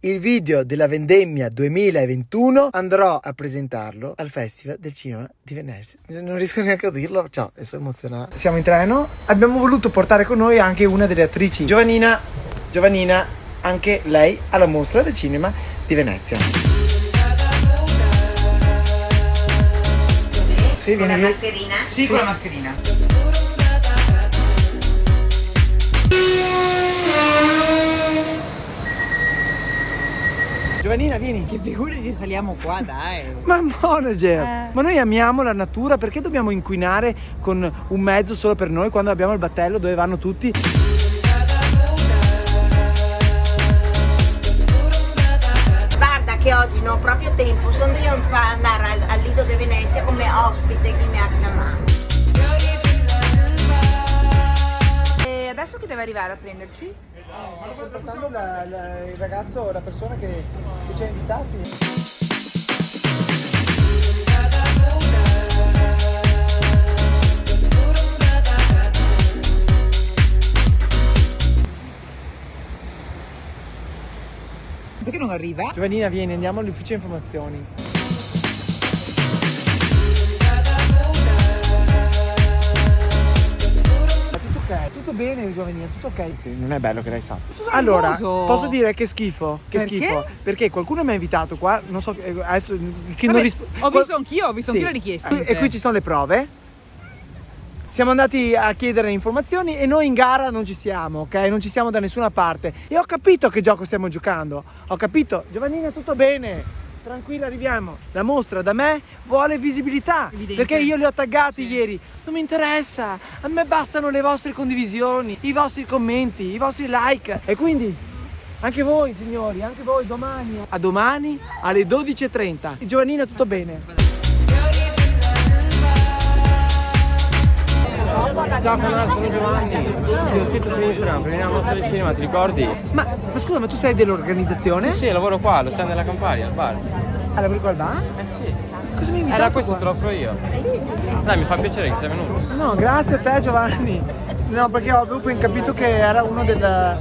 il video della vendemmia 2021 andrò a presentarlo al Festival del Cinema di Venezia. Non riesco neanche a dirlo, ciao, sono emozionato. Siamo in treno, abbiamo voluto portare con noi anche una delle attrici, Giovannina, anche lei alla mostra del cinema di Venezia. Sì, con la mascherina? Sì, con la mascherina. Giovannina, vieni. Che figure che saliamo qua, dai. Ma manager, ma noi amiamo la natura, perché dobbiamo inquinare con un mezzo solo per noi quando abbiamo il battello dove vanno tutti? Guarda che oggi non ho proprio tempo, sono io a andare al Lido di Venezia come ospite che mi ha chiamato. E adesso che deve arrivare a prenderci? Sto contattando il ragazzo, la persona che ci ha invitati. Perché non arriva? Giovannina, vieni, andiamo all'ufficio informazioni. Tutto ok, tutto bene Giovannina, tutto ok. Non è bello che lei sa. Allora, posso dire che schifo? Che Perché? schifo? Perché qualcuno mi ha invitato qua, non so, adesso che non Ho visto anch'io, ho visto Sì. anch'io le richieste. E qui ci sono le prove. Siamo andati a chiedere informazioni e noi in gara non ci siamo, ok? Non ci siamo da nessuna parte. E ho capito che gioco stiamo giocando. Ho capito. Giovannina, tutto bene. Tranquilla, arriviamo. La mostra da me vuole visibilità. Evidente. Perché io li ho taggati ieri. Non mi interessa. A me bastano le vostre condivisioni, i vostri commenti, i vostri like. E quindi anche voi, signori, anche voi domani. A domani alle 12:30. Giovannina, tutto bene. Ciao canale, sono Giovanni. Ti ho scritto su Instagram, prendi la mostra del cinema, ti ricordi? Ma scusa, ma tu sei dell'organizzazione? Sì, lavoro qua, lo stand della Campari, al bar. Ah, lavori qua al bar? Eh sì. Cosa mi hai invitato Era questo, te qua? lo offro io. Dai, mi fa piacere che sei venuto. No, grazie a te Giovanni. No, perché ho proprio capito che era uno del...